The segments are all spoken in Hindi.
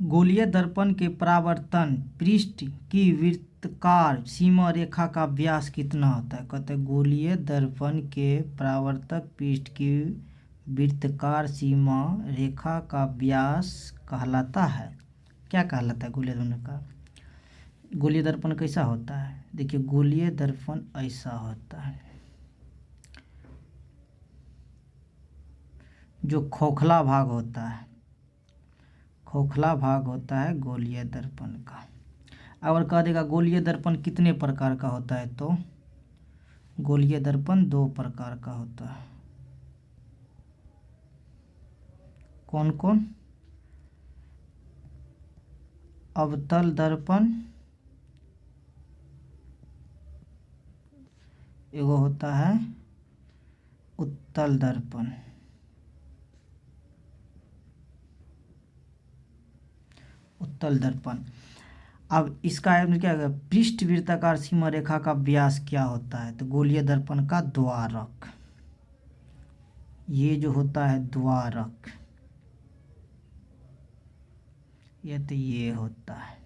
गोलीय दर्पण के परावर्तन पृष्ठ की वृत्ताकार सीमा रेखा का व्यास कितना होता है। कहते हैं गोलीय दर्पण के परावर्तक पृष्ठ की वृत्ताकार सीमा रेखा का व्यास कहलाता है। क्या कहलाता है गोलीय दर्पण का। गोलीय दर्पण कैसा होता है, देखिए गोलीय दर्पण ऐसा होता है, जो खोखला भाग होता है, खोखला भाग होता है गोलीय दर्पण का। अगर कह देगा गोलीय दर्पण कितने प्रकार का होता है, तो गोलीय दर्पण 2 प्रकार का होता है। कौन कौन, अवतल दर्पण, एगो होता है उत्तल दर्पण। उत्तल दर्पण। अब इसका क्या है, पृष्ठ वृत्ताकार सीमा रेखा का व्यास क्या होता है, तो गोलीय दर्पण का द्वारक, ये जो होता है द्वारक, ये होता है,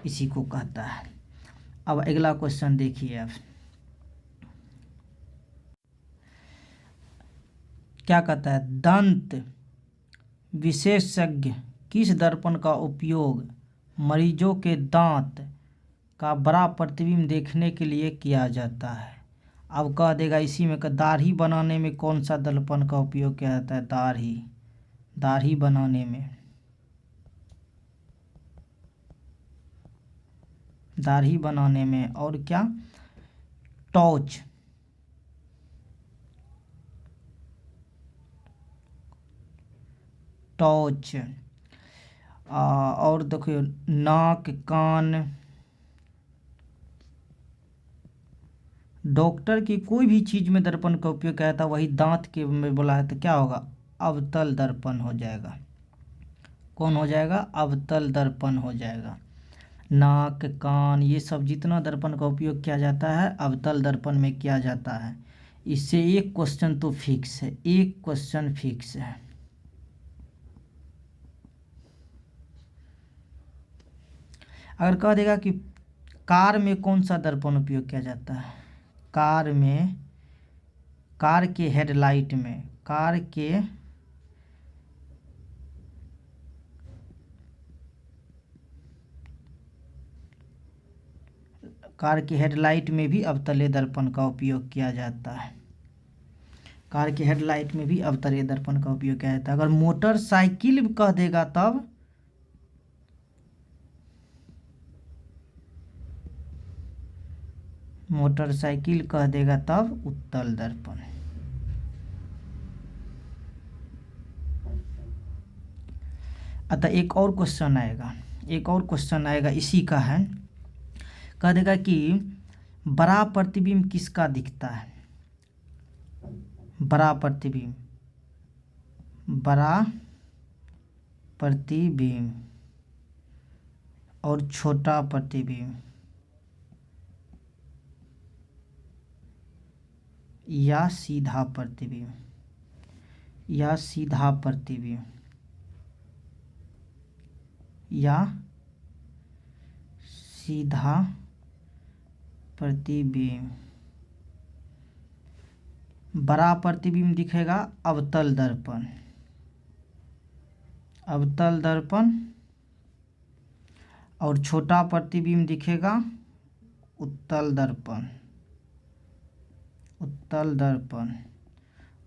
इसी को कहता है। अब अगला क्वेश्चन देखिए आप, क्या कहता है, दंत विशेषज्ञ किस दर्पण का उपयोग मरीजों के दांत का बड़ा प्रतिबिंब देखने के लिए किया जाता है। अब कह देगा इसी में दाढ़ी बनाने में कौन सा दर्पण का उपयोग किया जाता है, दाढ़ी बनाने में, दाढ़ी बनाने में, और क्या, टॉर्च, टॉर्च, और देखिए नाक कान, डॉक्टर की कोई भी चीज में दर्पण का उपयोग किया जाता है, वही दांत के में बोला है तो क्या होगा, अवतल दर्पण हो जाएगा। कौन हो जाएगा, अवतल दर्पण हो जाएगा। नाक कान ये सब जितना दर्पण का उपयोग किया जाता है अवतल दर्पण में किया जाता है। इससे एक क्वेश्चन तो फिक्स है, एक क्वेश्चन फिक्स है। अगर कह देगा कि कार में कौन सा दर्पण उपयोग किया जाता है, कार में, कार के हेडलाइट में, कार के हेडलाइट में भी अवतलीय दर्पण का उपयोग किया जाता है। कार के हेडलाइट में भी अवतलीय दर्पण का उपयोग किया जाता है। अगर मोटरसाइकिल कह देगा तब, मोटरसाइकिल कह देगा तब उत्तल दर्पण। अतः एक और क्वेश्चन आएगा, एक और क्वेश्चन आएगा इसी का है। कह देगा कि बड़ा प्रतिबिंब किसका दिखता है, बड़ा प्रतिबिंब, बड़ा प्रतिबिंब और छोटा प्रतिबिंब या सीधा प्रतिबिंब, या सीधा प्रतिबिंब, या सीधा प्रतिबिंब। बड़ा प्रतिबिंब दिखेगा अवतल दर्पण, अवतल दर्पण, और छोटा प्रतिबिंब दिखेगा उत्तल दर्पण, उत्तल दर्पण,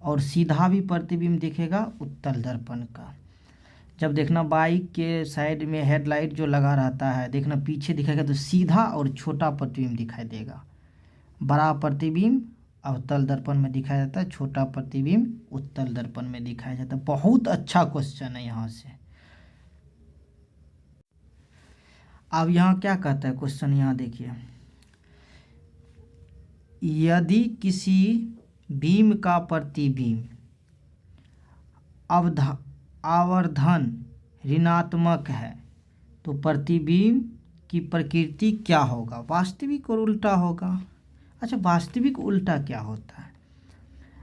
और सीधा भी प्रतिबिंब दिखेगा उत्तल दर्पण का। जब देखना बाइक के साइड में हेडलाइट जो लगा रहता है, देखना पीछे दिखेगा तो सीधा और छोटा प्रतिबिंब दिखाई देगा। बड़ा प्रतिबिंब अवतल दर्पण में दिखाया जाता है, छोटा प्रतिबिंब उत्तल दर्पण में दिखाया जाता है। बहुत अच्छा क्वेश्चन है यहाँ से। अब यहाँ क्या कहता है क्वेश्चन, यहाँ देखिए, यदि किसी बीम का प्रतिबिंब आवर्धन ऋणात्मक है तो प्रतिबिंब की प्रकृति क्या होगा, वास्तविक और उल्टा होगा। अच्छा, वास्तविक उल्टा क्या होता है,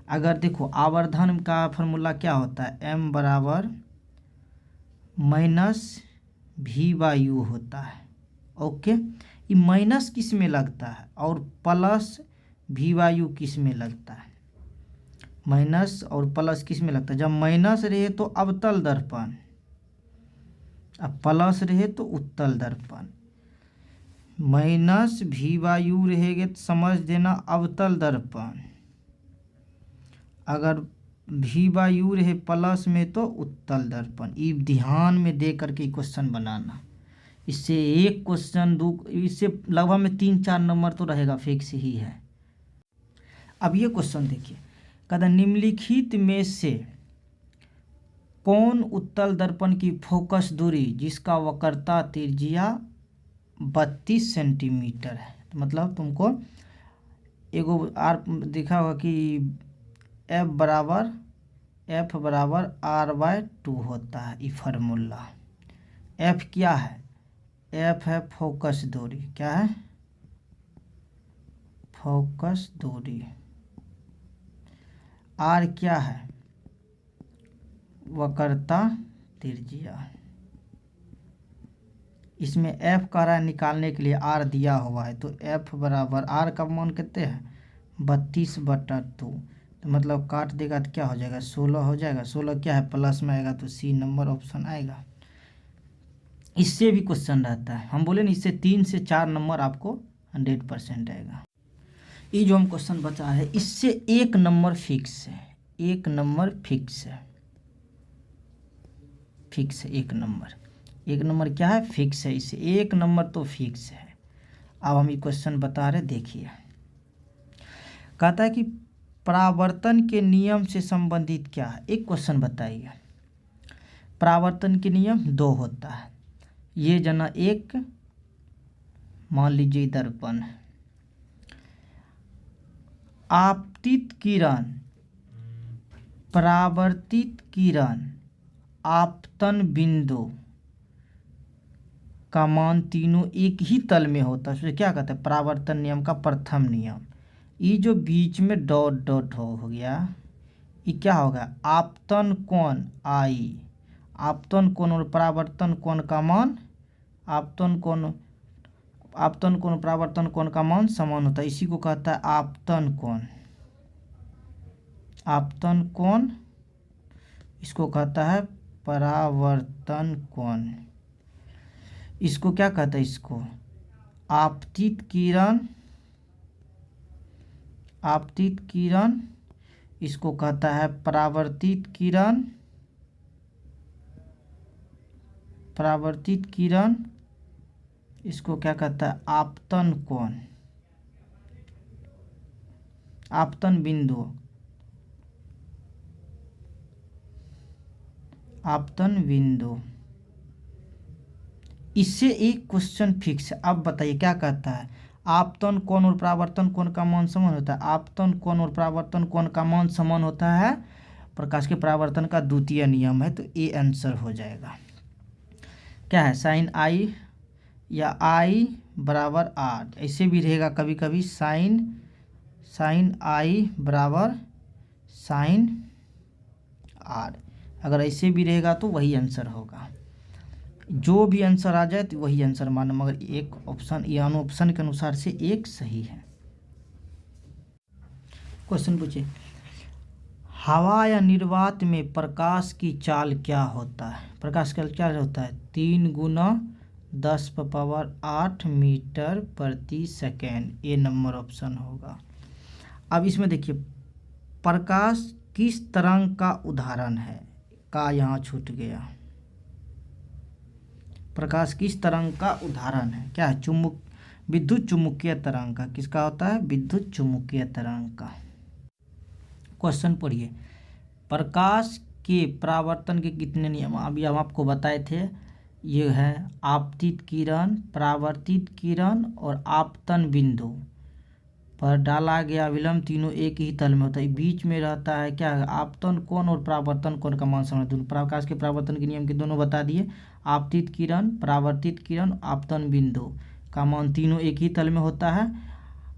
अगर देखो आवर्धन का फॉर्मूला क्या होता है, m बराबर माइनस भी वायु होता है। ओके, ये माइनस किस में लगता है और प्लस भी वायु किस में लगता है? माइनस और प्लस किस में लगता है? जब माइनस रहे तो अवतल दर्पण, अब प्लस रहे तो उत्तल दर्पण। माइनस भी वायु रहेगा तो समझ देना अवतल दर्पण, अगर भी वायु रहे प्लस में तो उत्तल दर्पण। ये ध्यान में दे करके क्वेश्चन बनाना। इससे एक क्वेश्चन दो, इससे लगभग में 3-4 नंबर तो रहेगा, फिक्स ही है। अब ये क्वेश्चन देखिए, कहता निम्नलिखित में से कौन उत्तल दर्पण की फोकस दूरी जिसका वक्रता त्रिज्या 32 सेंटीमीटर है? तो मतलब तुमको एगो आर दिखा होगा कि एफ बराबर R/2 होता है। ये फार्मूला एफ क्या है? एफ है फोकस दूरी। क्या है? फोकस दूरी। आर क्या है? वक्रता त्रिज्या। इसमें एफ कह रहा है निकालने के लिए, आर दिया हुआ है, तो एफ बराबर आर का मान कितने हैं? 32/2। तो मतलब काट देगा तो क्या हो जाएगा? 16 हो जाएगा। 16 क्या है? प्लस में आएगा तो सी नंबर ऑप्शन आएगा। इससे भी क्वेश्चन रहता है, हम बोले ना, इससे 3 से 4 नंबर आपको 100% आएगा। ये जो हम क्वेश्चन बचा है इससे 1 नंबर फिक्स है। 1 नंबर फिक्स है। फिक्स है 1 नंबर। 1 नंबर क्या है? फिक्स है। इससे 1 नंबर तो फिक्स है। अब हम ये क्वेश्चन बता रहे, देखिए। कहता है कि परावर्तन के नियम से संबंधित क्या है? एक क्वेश्चन बताइए। परावर्तन के नियम 2 होता है। ये जना एक, मान लीजिए दर्पण, आपतित किरण, परावर्तित किरण, आपतन बिंदु का मान तीनों एक ही तल में होता है। क्या कहते हैं? परावर्तन नियम का प्रथम नियम। ये जो बीच में डॉट डॉट हो गया, ये क्या होगा? आपतन कोण आई। आपतन कोण और परावर्तन कोण का मान, आपतन कोण परावर्तन कोण का मान समान होता है। इसी को कहता है आपतन कोण। आपतन कोण, इसको कहता है परावर्तन कोण। इसको क्या कहता है? इसको आपतित किरण, आपतित किरण। इसको कहता है परावर्तित किरण, परावर्तित किरण। इसको क्या कहता है? आपतन कोण, आपतन बिंदु, आपतन बिंदु। इससे एक क्वेश्चन फिक्स है। अब बताइए क्या कहता है? आपतन कोण और परावर्तन कोण का मान समान होता है। आपतन कोण और परावर्तन कोण का मान समान होता है, प्रकाश के परावर्तन का द्वितीय नियम है। तो ए आंसर हो जाएगा। क्या है? साइन आई या आई बराबर आर, ऐसे भी रहेगा कभी कभी। साइन आई बराबर साइन आर, अगर ऐसे भी रहेगा तो वही आंसर होगा। जो भी आंसर आ जाए तो वही आंसर मानो, मगर एक ऑप्शन या ऑप्शन के अनुसार से एक सही है। क्वेश्चन पूछिए, हवा या निर्वात में प्रकाश की चाल क्या होता है? प्रकाश का क्या होता है? 3 × 10⁸ मीटर प्रति सेकेंड। ये नंबर ऑप्शन होगा। अब इसमें देखिए, प्रकाश किस तरंग का उदाहरण है? का यहाँ छूट गया। प्रकाश किस तरंग का उदाहरण है? क्या है? विद्युत चुम्बकीय तरंग का। किसका होता है? विद्युत चुम्बकीय तरंग का। क्वेश्चन पढ़िए, प्रकाश के परावर्तन के कितने नियम? अभी हम आपको बताए थे। ये है आपतित किरण, परावर्तित किरण और आपतन बिंदु पर डाला गया विलंब तीनों एक ही तल में होता है। बीच में रहता है क्या? आपतन कोण और परावर्तन कोण का मान समान। दोनों प्रकाश के परावर्तन के नियम के दोनों बता दिए। आपतित किरण, परावर्तित किरण, आपतन बिंदु का मान तीनों एक ही तल में होता है।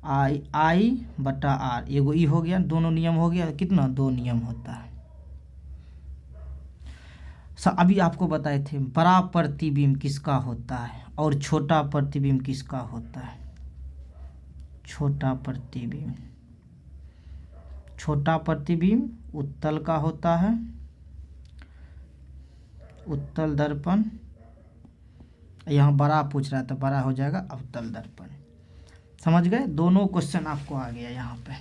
I/R, एगो ई हो गया, दोनों नियम हो गया। कितना? 2 नियम होता है। अभी आपको बताए थे बड़ा प्रतिबिंब किसका होता है और छोटा प्रतिबिंब किसका होता है। छोटा प्रतिबिंब, छोटा प्रतिबिंब उत्तल का होता है, उत्तल दर्पण। यहाँ बड़ा पूछ रहा है तो बड़ा हो जाएगा अवतल दर्पण। समझ गए, दोनों क्वेश्चन आपको आ गया। यहाँ पे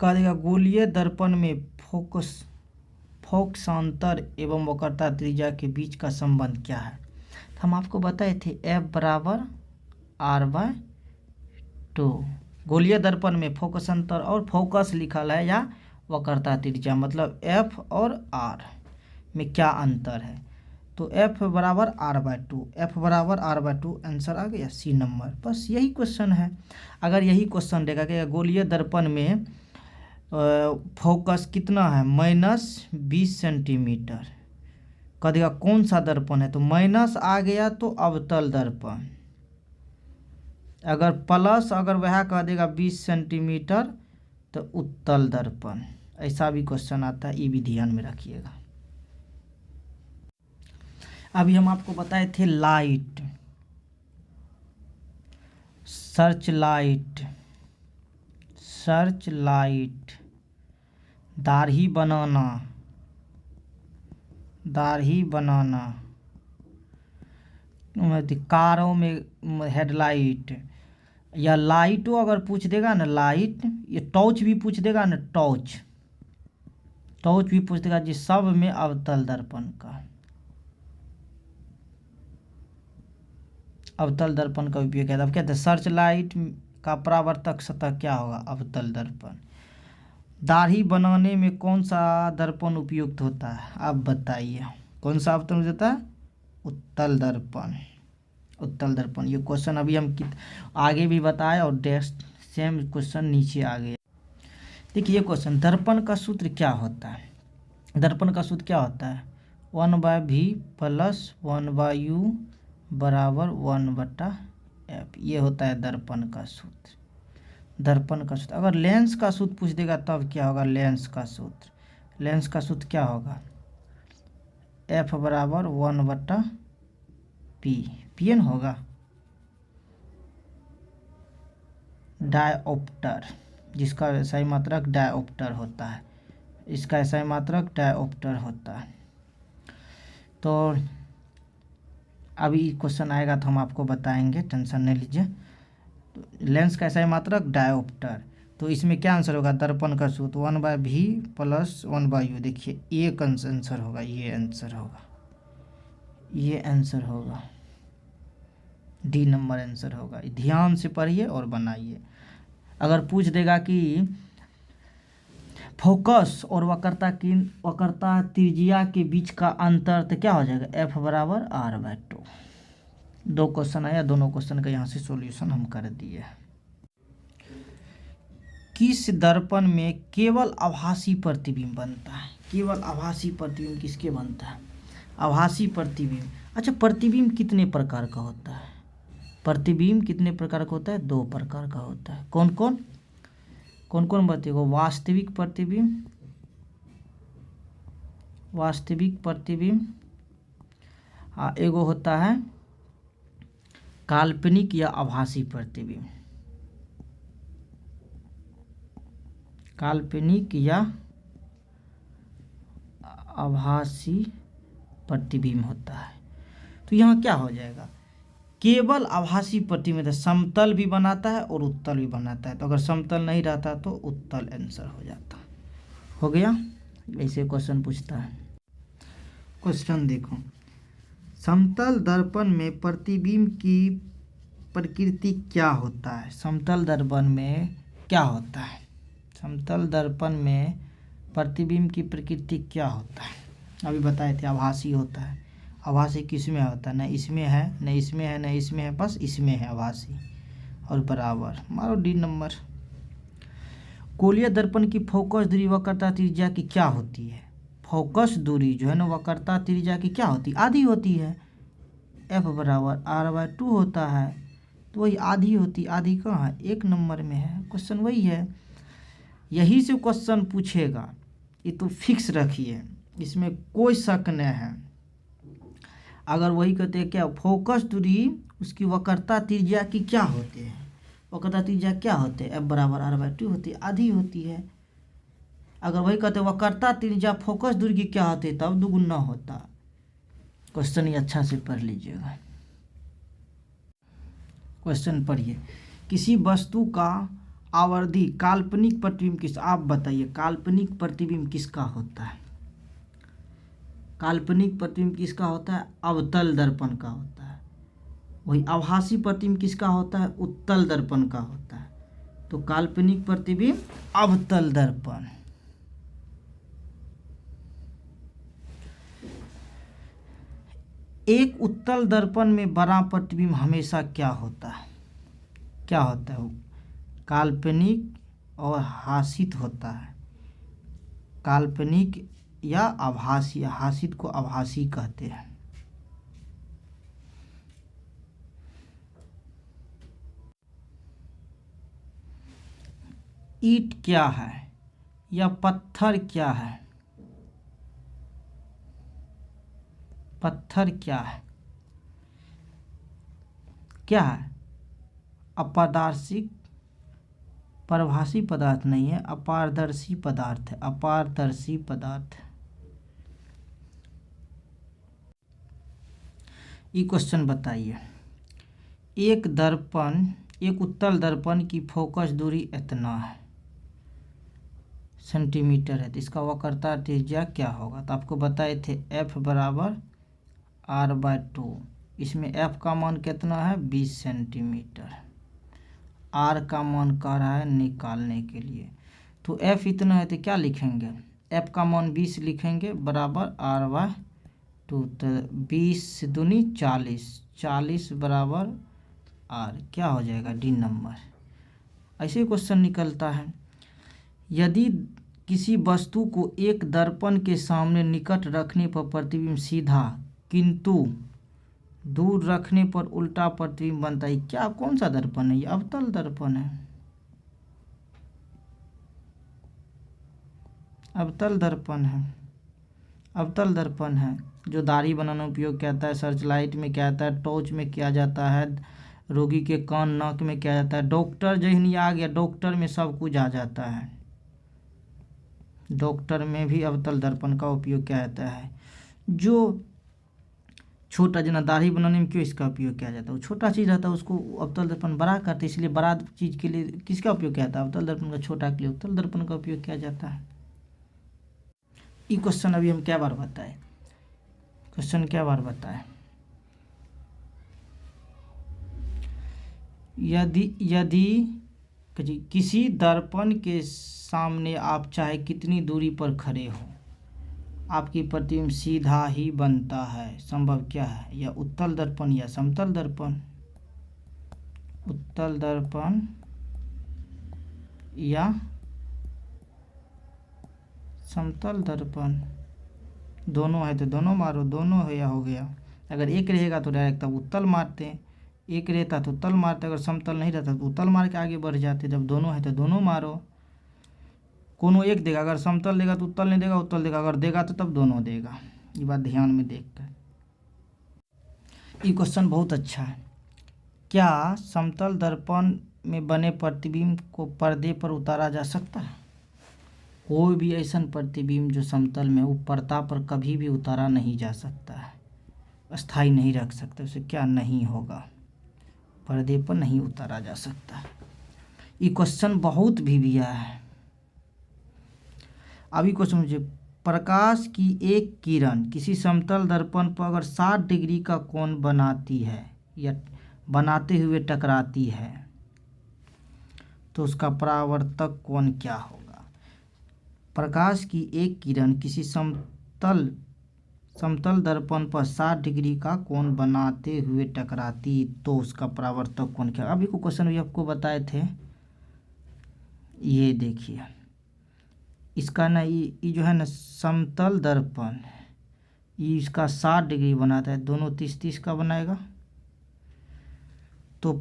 कह देगा गोलीय दर्पण में फोकसांतर एवं वक्रता त्रिज्या के बीच का संबंध क्या है। तो हम आपको बताए थे F बराबर R/2। गोलीय दर्पण में फोकसांतर और फोकस लिखल है या वक्रता त्रिज्या, मतलब F और R में क्या अंतर है। तो F बराबर R/2, F बराबर R/2 आंसर आ गया सी नंबर। बस यही क्वेश्चन है। अगर यही क्वेश्चन देगा कि गोलीय दर्पण में फोकस कितना है -20 सेंटीमीटर, कह देगा कौन सा दर्पण है, तो माइनस आ गया तो अवतल दर्पण, अगर प्लस अगर वह कह देगा 20 सेंटीमीटर तो उत्तल दर्पण। ऐसा भी क्वेश्चन आता है, ये भी ध्यान में रखिएगा। अभी हम आपको बताए थे light, search light, search light, दाढ़ी बनाना, दाढ़ी बनाना, कारों में हेडलाइट, या लाइटो अगर पूछ देगा ना लाइट, ये टॉर्च भी पूछ देगा ना टॉर्च, टॉर्च भी पूछ देगा जी, सब में अवतल दर्पण का, अवतल दर्पण का उपयोग किया। अब कहते हैं सर्च लाइट का परावर्तक सतह क्या होगा, अवतल दर्पण। दाढ़ी बनाने में कौन सा दर्पण उपयुक्त होता है, आप बताइए कौन सा अवतल होता है, उत्तल दर्पण, उत्तल दर्पण। ये क्वेश्चन अभी हम आगे भी बताए और डेस्ट सेम क्वेश्चन नीचे आ गया। देखिए ये क्वेश्चन, दर्पण का सूत्र क्या होता है, दर्पण का सूत्र क्या होता है, 1/v + 1/u बराबर 1/f, ये होता है दर्पण का सूत्र। दर्पण का सूत्र, अगर लेंस का सूत्र पूछ देगा तब क्या होगा, लेंस का सूत्र, लेंस का सूत्र क्या होगा, F बराबर 1/p, pn होगा। डायऑप्टर, जिसका SI मात्रक डायऑप्टर होता है, इसका SI मात्रक डायऑप्टर होता है। तो अभी क्वेश्चन आएगा तो हम आपको बताएंगे, टेंशन नहीं लीजिए। तो लेंस का SI मात्रक डायऑप्टर, तो इसमें क्या आंसर होगा, दर्पण का सूत्र 1/v + 1/u। देखिए एक आंसर होगा, ये आंसर होगा, ये आंसर होगा, डी नंबर आंसर होगा। ध्यान से पढ़िए और बनाइए। अगर पूछ देगा कि फोकस और वक्रता त्रिज्या के बीच का अंतर, तो क्या हो जाएगा, F बराबर R/2। दो क्वेश्चन आया, दोनों क्वेश्चन का यहाँ से सॉल्यूशन हम कर दिए। किस दर्पण में केवल आभासी प्रतिबिंब बनता है, केवल आभासी प्रतिबिंब किसके बनता है, आभासी प्रतिबिंब। अच्छा, प्रतिबिंब कितने प्रकार का होता है, प्रतिबिंब कितने प्रकार का होता है, 2 प्रकार का होता है। कौन कौन, कौन कौन बताइएगा, वास्तविक प्रतिबिंब, वास्तविक प्रतिबिंब, एगो होता है काल्पनिक या आभासी प्रतिबिंब, काल्पनिक या आभासी प्रतिबिंब होता है। तो यहाँ क्या हो जाएगा, केवल आभासी प्रतिबिंब समतल भी बनाता है और उत्तल भी बनाता है। तो अगर समतल नहीं रहता तो उत्तल आंसर हो जाता, हो गया। ऐसे क्वेश्चन पूछता है। क्वेश्चन देखो, समतल दर्पण में प्रतिबिंब की प्रकृति क्या होता है, समतल दर्पण में क्या होता है, समतल दर्पण में प्रतिबिंब की प्रकृति क्या होता है। अभी बताए थे आभासी होता है, आभासी किस में होता है, न इसमें है, न इसमें है, न इसमें है, बस इसमें है आभासी, और बराबर मारो डी नंबर। गोलीय दर्पण की फोकस दूरी वक्रता त्रिज्या की क्या होती है, फोकस दूरी जो है ना वक्रता त्रिज्या की क्या होती है, आधी होती है। F बराबर R/2 होता है, तो वही आधी होती, आधी कहाँ है, 1 नंबर में है। क्वेश्चन वही है, यही से क्वेश्चन पूछेगा, ये तो फिक्स रखिए। इसमें कोई शक नहीं है। अगर वही कहते हैं क्या फोकस दूरी उसकी वक्रता त्रिज्या की क्या होती है, वक्रता त्रिज्या क्या होते हैं, एफ बराबर r/2 होती है, आधी होती है। अगर वही कहते हैं वक्रता त्रिज्या फोकस दूरी की क्या होती है, तब दुगुना होता। क्वेश्चन ये अच्छा से पढ़ लीजिएगा। क्वेश्चन पढ़िए, किसी वस्तु का आवर्धी काल्पनिक प्रतिबिंब किस, आप बताइए काल्पनिक प्रतिबिंब किसका होता है। काल्पनिक प्रतिबिंब किसका होता है, अवतल दर्पण का होता है। वही आभासी प्रतिबिंब किसका होता है, उत्तल दर्पण का होता है। तो काल्पनिक प्रतिबिंब अवतल दर्पण। एक उत्तल दर्पण में बड़ा प्रतिबिंब हमेशा क्या होता है, क्या होता है वो, काल्पनिक और हासित होता है। काल्पनिक या आभासी, हासित को आभासी कहते हैं। ईंट क्या है या पत्थर क्या है, पत्थर क्या है, क्या है, अपारदर्शी, परभासी पदार्थ नहीं है, अपारदर्शी पदार्थ है, अपारदर्शी पदार्थ। ये क्वेश्चन बताइए, एक दर्पण, एक उत्तल दर्पण की फोकस दूरी इतना है सेंटीमीटर है, तो इसका वक्रता त्रिज्या क्या होगा। तो आपको बताए थे f बराबर r/2। इसमें f का मान कितना है, 20 सेंटीमीटर। r का मान कह रहा है निकालने के लिए, तो f इतना है तो क्या लिखेंगे, f का मान 20 लिखेंगे बराबर r/2। तो 20 दूनी 40, 40 बराबर r, क्या हो जाएगा डी नंबर। ऐसे क्वेश्चन निकलता है। यदि किसी वस्तु को एक दर्पण के सामने निकट रखने पर प्रतिबिंब सीधा किंतु दूर रखने पर उल्टा प्रतिबिंब बनता है, क्या कौन सा दर्पण है, ये अवतल दर्पण है, अवतल दर्पण है, अवतल दर्पण है। जो दाढ़ी बनाने में उपयोग किया जाता है, सर्च लाइट में किया जाता है, टॉर्च में किया जाता है, रोगी के कान नाक में किया जाता है, डॉक्टर जहनी आ गया, डॉक्टर में सब कुछ आ जाता है। डॉक्टर में भी अवतल दर्पण का उपयोग किया जाता है। जो छोटा जना दाढ़ी बनाने में क्यों इसका उपयोग किया जाता है, वो छोटा चीज़ रहता है उसको अवतल दर्पण बड़ा करते, इसलिए बड़ा चीज़ के लिए किसका उपयोग किया जाता है, अवतल दर्पण का। छोटा के लिए उत्तल दर्पण का उपयोग किया जाता है। ये क्वेश्चन अभी हम क्या बार बताए, क्वेश्चन क्या बार बताए, यदि किसी दर्पण के सामने आप चाहे कितनी दूरी पर खड़े हो, आपकी प्रतिबिंब सीधा ही बनता है। संभव क्या है, या उत्तल दर्पण या समतल दर्पण, उत्तल दर्पण या समतल दर्पण। दोनों है तो दोनों मारो, दोनों है या हो गया। अगर एक रहेगा तो डायरेक्ट तब उत्तल मारते हैं, एक रहता तो उत्तल मारते, अगर समतल नहीं रहता तो उत्तल मार के आगे बढ़ जाते। जब दोनों है तो दोनों मारो, कोनो एक देगा, अगर समतल देगा तो उत्तल नहीं देगा, उत्तल देगा अगर देगा तो तब दोनों देगा। ये बात ध्यान में देखकर। ये क्वेश्चन बहुत अच्छा है। क्या समतल दर्पण में बने प्रतिबिंब को पर्दे पर उतारा जा सकता है। कोई भी ऐसा प्रतिबिंब जो समतल में, वो पर्दा पर कभी भी उतारा नहीं जा सकता है, अस्थाई नहीं रख सकते, उसे क्या नहीं होगा, पर्दे पर नहीं उतारा जा सकता। ये क्वेश्चन बहुत भी आया है। अभी क्वेश्चन मुझे, प्रकाश की एक किरण किसी समतल दर्पण पर अगर 60 डिग्री का कोण बनाती है या बनाते हुए टकराती है तो उसका परावर्तक कोण क्या होगा। प्रकाश की एक किरण किसी समतल दर्पण पर 60 डिग्री का कोण बनाते हुए टकराती तो उसका परावर्तक कोण क्या। अभी को क्वेश्चन भी आपको बताए थे, ये देखिए इसका ना, ये जो है ना समतल दर्पण, ये इसका 60 डिग्री बनाता है, दोनों 30-30 का बनाएगा, तो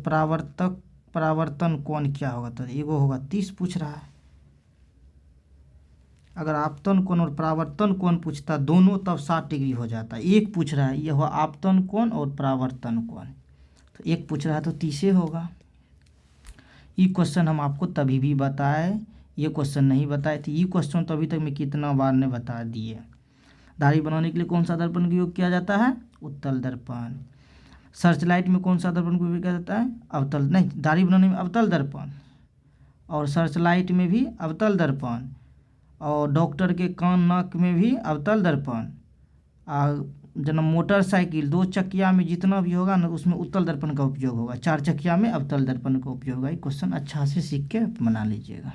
परावर्तन कोण क्या होगा। तो एगो होगा 30 पूछ रहा है, अगर आपतन कोण और परावर्तन कोण पूछता दोनों तब 60 डिग्री हो जाता। एक पूछ रहा है, यह हुआ आपतन कोण और परावर्तन कोण, तो एक पूछ रहा है तो 30 होगा। ये क्वेश्चन हम आपको तभी भी बताए, ये क्वेश्चन नहीं बताए थे। ये क्वेश्चन तो अभी तक मैं कितना बार ने बता दिए। धारी बनाने के लिए कौन सा दर्पण का उपयोग किया जाता है? उत्तल दर्पण। सर्च लाइट में कौन सा दर्पण का उपयोग किया जाता है? अवतल, नहीं, धारी बनाने में अवतल दर्पण, और सर्च लाइट में भी अवतल दर्पण, और डॉक्टर के कान नाक में भी अवतल दर्पण, जना मोटरसाइकिल 2 चकिया में जितना भी होगा ना उसमें उत्तल दर्पण का उपयोग होगा, 4 चकिया में अवतल दर्पण का उपयोग होगा। ये क्वेश्चन अच्छा से सीख के बना लीजिएगा।